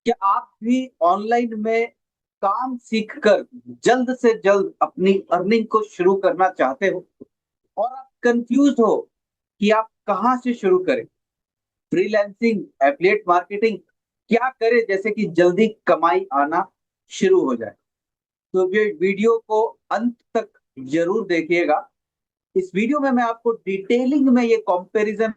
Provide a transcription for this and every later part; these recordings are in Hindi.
क्या आप भी ऑनलाइन में काम सीखकर जल्द से जल्द अपनी अर्निंग को शुरू करना चाहते हो और आप कंफ्यूज हो कि आप कहाँ से शुरू करें? फ्रीलांसिंग, एफिलिएट मार्केटिंग क्या करें जैसे कि जल्दी कमाई आना शुरू हो जाए? तो ये वीडियो को अंत तक जरूर देखिएगा। इस वीडियो में मैं आपको डिटेलिंग में ये कंपैरिजन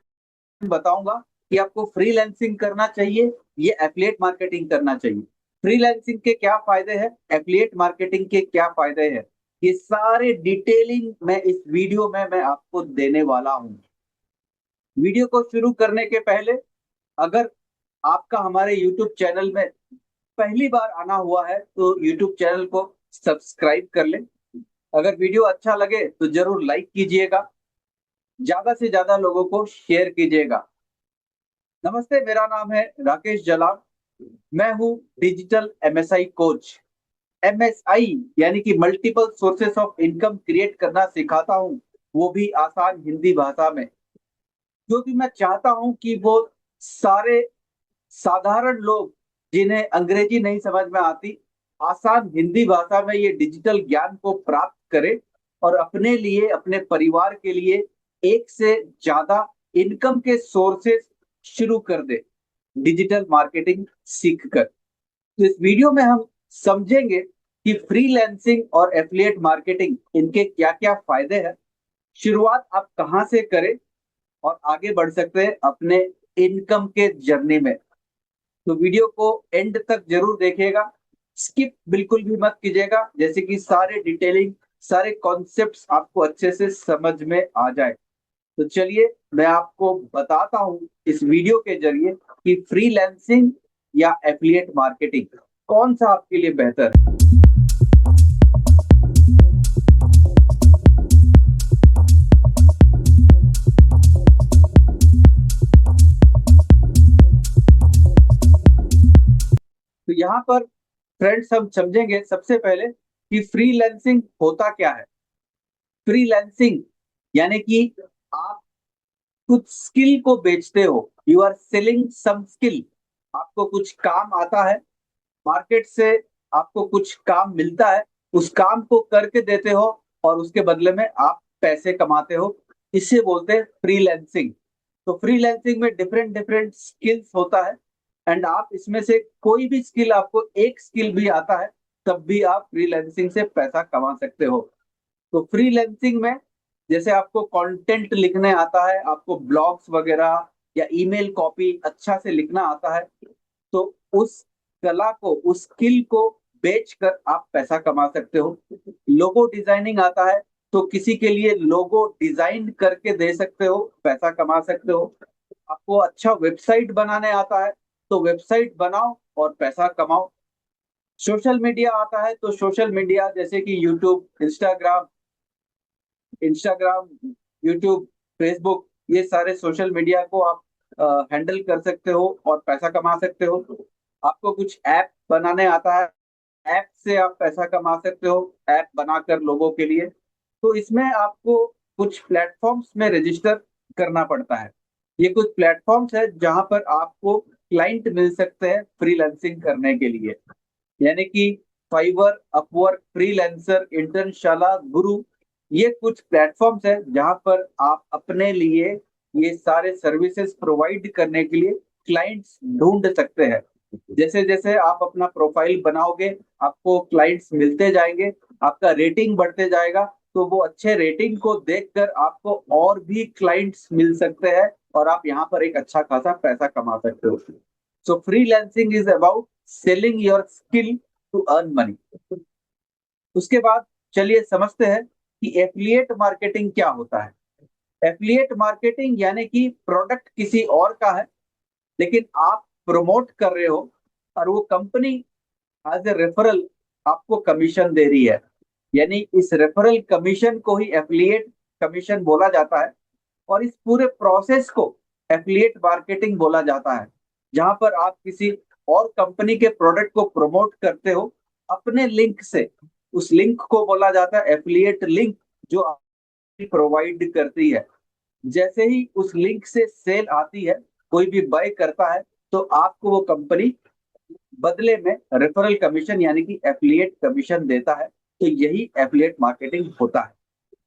बताऊंगा कि आपको फ्रीलांसिंग करना चाहिए, ये एफिलिएट मार्केटिंग करना चाहिए। फ्रीलांसिंग के क्या फायदे हैं, एफिलिएट मार्केटिंग के क्या फायदे हैं, ये सारे डिटेलिंग में इस वीडियो में मैं आपको देने वाला हूं। वीडियो को शुरू करने के पहले, अगर आपका हमारे YouTube चैनल में पहली बार आना हुआ है तो YouTube चैनल को सब्सक्राइब कर लें। अगर वीडियो अच्छा लगे तो जरूर लाइक कीजिएगा, ज्यादा से ज्यादा लोगों को शेयर कीजिएगा। नमस्ते, मेरा नाम है राकेश जलाल। मैं हूँ डिजिटल एमएसआई कोच। एमएसआई यानी कि multiple sources of income create करना सिखाता हूँ, वो भी आसान हिंदी भाषा में। क्योंकि मैं चाहता हूँ कि वो सारे साधारण लोग जिन्हें अंग्रेजी नहीं समझ में आती, आसान हिंदी भाषा में ये डिजिटल ज्ञान को प्राप्त करें और अपने लिए, अपने परिवार के लिए एक से ज्यादा इनकम के सोर्सेस शुरू कर दे डिजिटल मार्केटिंग सीखकर। तो इस वीडियो में हम समझेंगे कि फ्रीलांसिंग और एफिलिएट मार्केटिंग, इनके क्या क्या फायदे हैं, शुरुआत आप कहां से करें और आगे बढ़ सकते हैं अपने इनकम के जर्नी में। तो वीडियो को एंड तक जरूर देखिएगा, स्किप बिल्कुल भी मत कीजिएगा, जैसे कि सारे डिटेलिंग, सारे कॉन्सेप्ट्स आपको अच्छे से समझ में आ जाए। तो चलिए मैं आपको बताता हूं इस वीडियो के जरिए कि फ्रीलांसिंग या एफिलिएट मार्केटिंग कौन सा आपके लिए बेहतर है। तो यहाँ पर फ्रेंड्स हम समझेंगे सबसे पहले कि फ्रीलांसिंग होता क्या है। फ्रीलांसिंग यानी कि आप कुछ स्किल को बेचते हो, you are selling some skill. आपको कुछ काम आता है, मार्केट से आपको कुछ काम मिलता है, उस काम को करके देते हो और उसके बदले में आप पैसे कमाते हो। इसे बोलते हैं फ्रीलांसिंग। तो फ्रीलांसिंग में डिफरेंट डिफरेंट स्किल्स होता है, एंड आप इसमें से कोई भी स्किल, आपको एक स्किल भी आता है तब भी आप फ्रीलांसिंग से पैसा कमा सकते हो। तो फ्रीलांसिंग में जैसे आपको कंटेंट लिखने आता है, आपको ब्लॉग्स वगैरह या ईमेल कॉपी अच्छा से लिखना आता है, तो उस कला को, उस स्किल को बेचकर आप पैसा कमा सकते हो। लोगो डिजाइनिंग आता है तो किसी के लिए लोगो डिजाइन करके दे सकते हो, पैसा कमा सकते हो। आपको अच्छा वेबसाइट बनाने आता है तो वेबसाइट बनाओ और पैसा कमाओ। सोशल मीडिया आता है तो सोशल मीडिया जैसे कि यूट्यूब, इंस्टाग्राम, यूट्यूब, फेसबुक, ये सारे सोशल मीडिया को आप हैंडल कर सकते हो और पैसा कमा सकते हो। आपको कुछ ऐप बनाने आता है, ऐप से आप पैसा कमा सकते हो, ऐप बनाकर लोगों के लिए। तो इसमें आपको कुछ प्लेटफॉर्म्स में रजिस्टर करना पड़ता है। ये कुछ प्लेटफॉर्म्स है जहां पर आपको क्लाइंट मिल सकते हैं फ्रीलांसिंग करने के लिए, यानी कि फाइवर, अपवर्क, फ्रीलांसर, इंटर्नशाला, गुरु, ये कुछ प्लेटफॉर्म्स है जहां पर आप अपने लिए ये सारे सर्विसेज प्रोवाइड करने के लिए क्लाइंट्स ढूंढ सकते हैं। जैसे जैसे आप अपना प्रोफाइल बनाओगे, आपको क्लाइंट्स मिलते जाएंगे, आपका रेटिंग बढ़ते जाएगा, तो वो अच्छे रेटिंग को देखकर आपको और भी क्लाइंट्स मिल सकते हैं और आप यहाँ पर एक अच्छा खासा पैसा कमा सकते हो। So freelancing is about selling your skill to earn money. उसके बाद चलिए समझते हैं कि एफिलिएट मार्केटिंग क्या होता है। एफिलिएट मार्केटिंग यानी कि प्रोडक्ट किसी और का है, लेकिन आप प्रमोट कर रहे हो और वो कंपनी एज ए रेफरल आपको कमीशन दे रही है। यानी इस रेफरल कमीशन को ही एफिलिएट कमीशन बोला जाता है। और इस पूरे प्रोसेस को एफिलिएट मार्केटिंग बोला जाता है, जहां पर आप किसी और कंपनी के प्रोडक्ट को प्रमोट करते हो अपने लिंक से। उस लिंक को बोला जाता है एफिलिएट लिंक, जो प्रोवाइड करती है। जैसे ही उस लिंक से सेल आती है, कोई भी बाय करता है, तो आपको वो कंपनी बदले में रेफरल कमीशन यानी कि एफिलिएट कमीशन देता है। तो यही एफिलिएट मार्केटिंग होता है।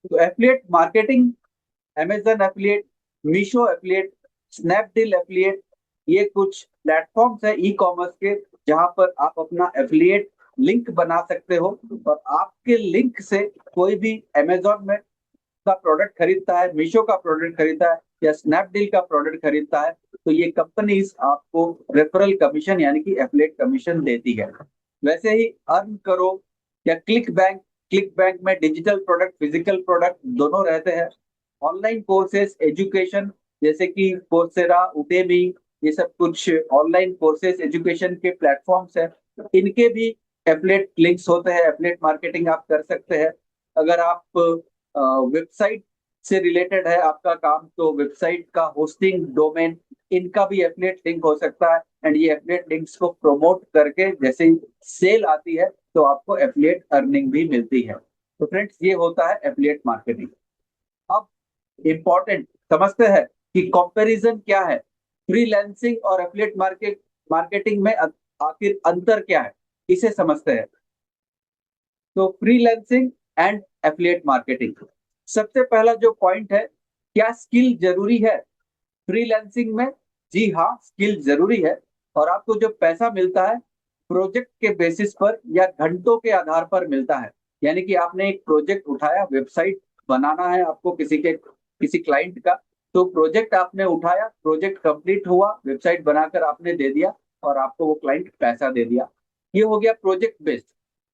तो affiliate marketing, Amazon affiliate, Meesho affiliate, Snapdeal affiliate, ये कुछ प्लेटफॉर्म्स है ई कॉमर्स के, जहां पर आप अपना एफिलिएट लिंक बना सकते हो और आपके लिंक से कोई भी अमेजोन में का प्रोडक्ट खरीदता है, मीशो का प्रोडक्ट खरीदता है या स्नैपडील का प्रोडक्ट खरीदता है, तो ये कंपनीज आपको रेफरल कमीशन यानी कि एफिलिएट कमीशन देती है। वैसे ही अर्न करो या क्लिक बैंक में डिजिटल प्रोडक्ट, फिजिकल प्रोडक्ट दोनों रहते हैं। ऑनलाइन कोर्सेज, एजुकेशन, जैसे कि कोर्सेरा, उडेमी, ये सब कुछ ऑनलाइन कोर्सेज एजुकेशन के प्लेटफॉर्म्स है। इनके भी एफिलिएट लिंक्स होते हैं, एफिलिएट मार्केटिंग आप कर सकते हैं। अगर आप वेबसाइट से रिलेटेड है आपका काम, तो वेबसाइट का होस्टिंग, डोमेन, इनका भी एफिलिएट लिंक हो सकता है। एंड ये एफिलिएट लिंक्स को प्रमोट करके जैसे ही सेल आती है तो आपको एफिलिएट अर्निंग भी मिलती है। तो फ्रेंड्स, ये होता है एफिलिएट मार्केटिंग। अब इंपॉर्टेंट समझते हैं कि कंपैरिजन क्या है, फ्रीलांसिंग और एफिलिएट मार्केटिंग में आखिर अंतर क्या है, इसे समझते हैं। तो फ्रीलांसिंग एंड एफिलिएट मार्केटिंग, सबसे पहला जो पॉइंट है, क्या स्किल जरूरी है फ्रीलांसिंग में? जी हाँ, स्किल जरूरी है। और आपको जो पैसा मिलता है प्रोजेक्ट के बेसिस पर या घंटों के आधार पर मिलता है। यानी कि आपने एक प्रोजेक्ट उठाया, वेबसाइट बनाना है आपको किसी क्लाइंट का, तो प्रोजेक्ट आपने उठाया, प्रोजेक्ट कंप्लीट हुआ, वेबसाइट बनाकर आपने दे दिया और आपको वो क्लाइंट पैसा दे दिया। ये हो गया प्रोजेक्ट बेस्ड।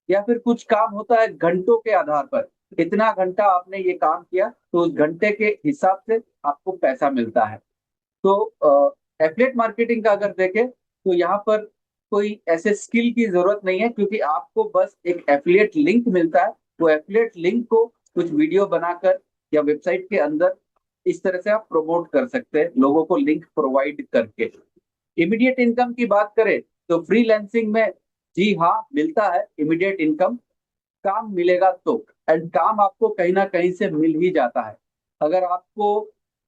या फिर कुछ काम होता है घंटों के आधार पर, इतना घंटा आपने ये काम किया तो उस घंटे के हिसाब से आपको पैसा मिलता है। तो एफिलिएट मार्केटिंग का अगर देखें तो यहाँ पर कोई ऐसे स्किल की जरूरत नहीं है, क्योंकि आपको बस एक एफिलिएट लिंक मिलता है। वो एफिलिएट लिंक को कुछ वीडियो बनाकर या वेबसाइट के अंदर इस तरह से आप प्रमोट कर सकते हैं, लोगों को लिंक प्रोवाइड करके। इमीडिएट इनकम की बात करें तो फ्रीलांसिंग में जी हाँ मिलता है इमीडिएट इनकम, काम मिलेगा तो। एंड काम आपको कहीं ना कहीं से मिल ही जाता है। अगर आपको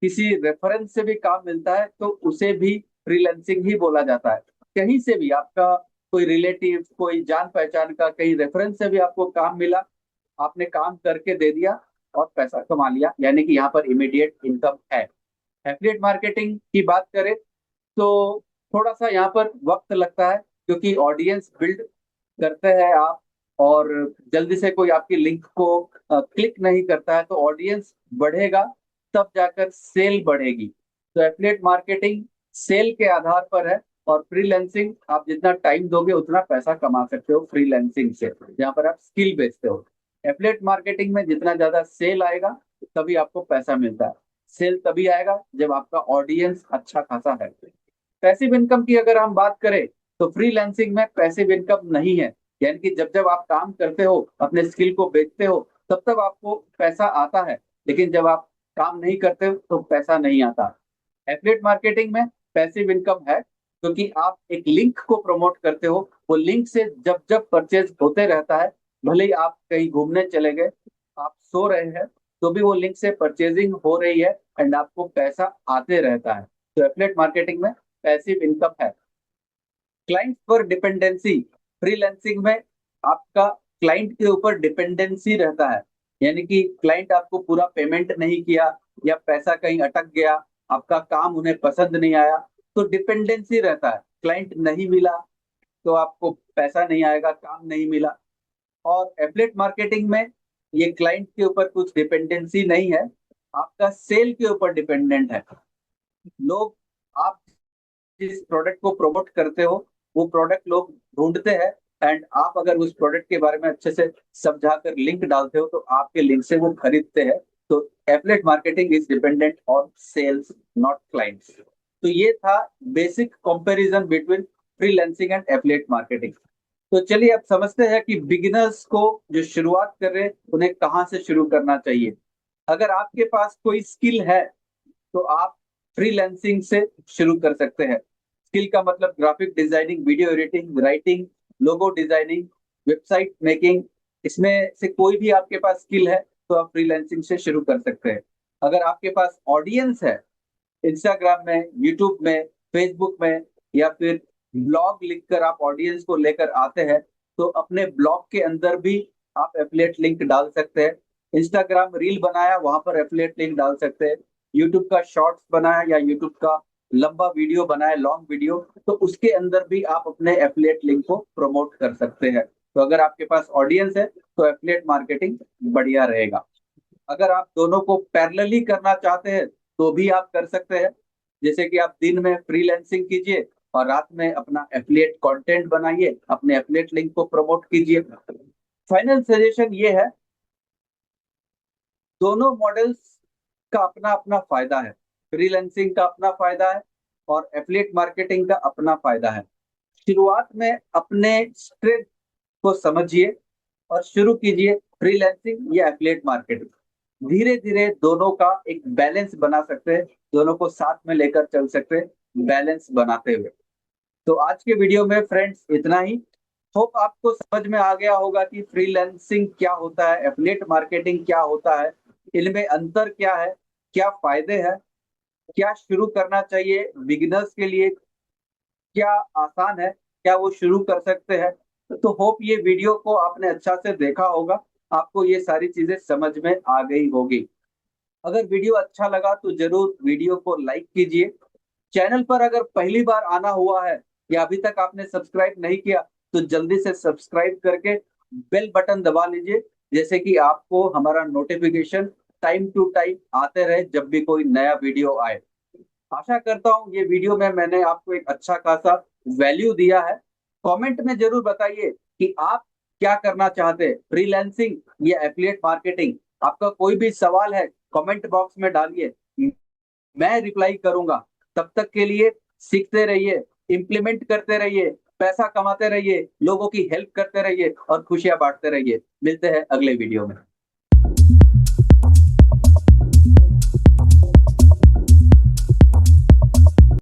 किसी रेफरेंस से भी काम मिलता है तो उसे भी फ्रीलांसिंग ही बोला जाता है। कहीं से भी आपका कोई रिलेटिव, कोई जान पहचान का कहीं रेफरेंस से भी आपको काम मिला, आपने काम करके दे दिया और पैसा कमा लिया, यानी कि यहाँ पर इमीडिएट इनकम है। एफिलिएट मार्केटिंग की बात करें तो थोड़ा सा यहाँ पर वक्त लगता है, क्योंकि ऑडियंस बिल्ड करते हैं आप, और जल्दी से कोई आपकी लिंक को क्लिक नहीं करता है, तो ऑडियंस बढ़ेगा तब जाकर सेल बढ़ेगी। तो एफिलिएट मार्केटिंग सेल के आधार पर है, और फ्रीलांसिंग आप जितना टाइम दोगे उतना पैसा कमा सकते हो फ्रीलांसिंग से, जहाँ पर आप स्किल बेचते हो। एफिलिएट मार्केटिंग में जितना ज्यादा सेल आएगा तभी आपको पैसा मिलता है। सेल तभी आएगा जब आपका ऑडियंस अच्छा खासा है। पैसिव इनकम की अगर हम बात करें तो फ्रीलांसिंग में पैसिव इनकम नहीं है। यानी कि जब जब आप काम करते हो, अपने स्किल को बेचते हो, तब तब आपको पैसा आता है, लेकिन जब आप काम नहीं करते हो तो पैसा नहीं आता। एफिलिएट मार्केटिंग में पैसिव इनकम है, क्योंकि आप एक लिंक को प्रमोट करते हो, वो लिंक से जब जब परचेज होते रहता है, भले ही आप कहीं घूमने चले गए, आप सो रहे हैं, तो भी वो लिंक से परचेजिंग हो रही है एंड आपको पैसा आते रहता है। तो एफिलिएट मार्केटिंग में पैसिव इनकम है। क्लाइंट पर डिपेंडेंसी, फ्रीलांसिंग में आपका क्लाइंट के ऊपर डिपेंडेंसी रहता है। यानी कि क्लाइंट आपको पूरा पेमेंट नहीं किया या पैसा कहीं अटक गया, आपका काम उन्हें पसंद नहीं आया, तो डिपेंडेंसी रहता है। क्लाइंट नहीं मिला तो आपको पैसा नहीं आएगा, काम नहीं मिला। और एफिलिएट मार्केटिंग में ये क्लाइंट के ऊपर कुछ डिपेंडेंसी नहीं है, आपका सेल के ऊपर डिपेंडेंट है। लोग, आप जिस प्रोडक्ट को प्रमोट करते हो वो प्रोडक्ट लोग ढूंढते हैं, एंड आप अगर उस प्रोडक्ट के बारे में अच्छे से समझाकर लिंक डालते हो तो आपके लिंक से वो खरीदते हैं। तो affiliate marketing is dependent on sales, not clients. तो ये था basic comparison between freelancing and affiliate marketing. तो चलिए अब समझते हैं कि बिगिनर्स को जो शुरुआत कर रहे हैं उन्हें कहाँ से शुरू करना चाहिए। अगर आपके पास कोई स्किल है तो आप फ्रीलांसिंग से शुरू कर सकते हैं। स्किल का मतलब graphic designing, video editing, writing, logo designing, website making, इसमें से कोई भी आपके पास स्किल है तो आप फ्रीलांसिंग से शुरू कर सकते हैं। अगर आपके पास ऑडियंस है इंस्टाग्राम में, यूट्यूब में, फेसबुक में, या फिर ब्लॉग लिखकर आप ऑडियंस को लेकर आते हैं, तो अपने ब्लॉग के अंदर भी आप एफिलिएट लिंक डाल सकते हैं। इंस्टाग्राम रील बनाया, वहां पर एफिलिएट लिंक डाल सकते हैं। यूट्यूब का शॉर्ट्स बनाया या यूट्यूब का लंबा वीडियो बनाया, लॉन्ग वीडियो, तो उसके अंदर भी आप अपने एफिलिएट लिंक को प्रमोट कर सकते हैं। तो अगर आपके पास ऑडियंस है तो एफिलिएट मार्केटिंग बढ़िया रहेगा। अगर आप दोनों को पैरेलली करना चाहते हैं तो भी आप कर सकते हैं। जैसे कि आप दिन में फ्रीलांसिंग कीजिए और रात में अपना एफिलिएट कंटेंट बनाइए, अपने एफिलिएट लिंक को प्रमोट कीजिए। फाइनल सजेशन ये है, दोनों मॉडल्स का अपना अपना फायदा है। फ्रीलांसिंग का अपना फायदा है और एफिलिएट मार्केटिंग का अपना फायदा है। शुरुआत में अपने स्ट्रेंथ को समझिए और शुरू कीजिए फ्रीलांसिंग या एफिलिएट मार्केटिंग। धीरे धीरे दोनों का एक बैलेंस बना सकते हैं, दोनों को साथ में लेकर चल सकते हैं, बैलेंस बनाते हुए। तो आज के वीडियो में फ्रेंड्स इतना ही। होप आपको समझ में आ गया होगा कि फ्रीलांसिंग क्या होता है, एफिलिएट मार्केटिंग क्या होता है, इनमें अंतर क्या है, क्या फायदे हैं, क्या शुरू करना चाहिए बिगिनर्स के लिए, क्या आसान है, क्या वो शुरू कर सकते हैं। तो होप ये वीडियो को आपने अच्छा से देखा होगा, आपको ये सारी चीजें समझ में आ गई होगी। अगर वीडियो अच्छा लगा तो जरूर वीडियो को लाइक कीजिए। चैनल पर अगर पहली बार आना हुआ है या अभी तक आपने सब्सक्राइब नहीं किया तो जल्दी से सब्सक्राइब करके बेल बटन दबा लीजिए, जैसे कि आपको हमारा नोटिफिकेशन टाइम टू टाइम आते रहे जब भी कोई नया वीडियो आए। आशा करता हूँ ये वीडियो में मैंने आपको एक अच्छा खासा वैल्यू दिया है। कमेंट में जरूर बताइए कि आप क्या करना चाहते हैं, फ्रीलांसिंग या एफिलिएट मार्केटिंग। आपका कोई भी सवाल है कमेंट बॉक्स में डालिए, मैं रिप्लाई करूंगा। तब तक के लिए सीखते रहिए, इम्प्लीमेंट करते रहिए, पैसा कमाते रहिए, लोगों की हेल्प करते रहिए और खुशियां बांटते रहिए। मिलते हैं अगले वीडियो में।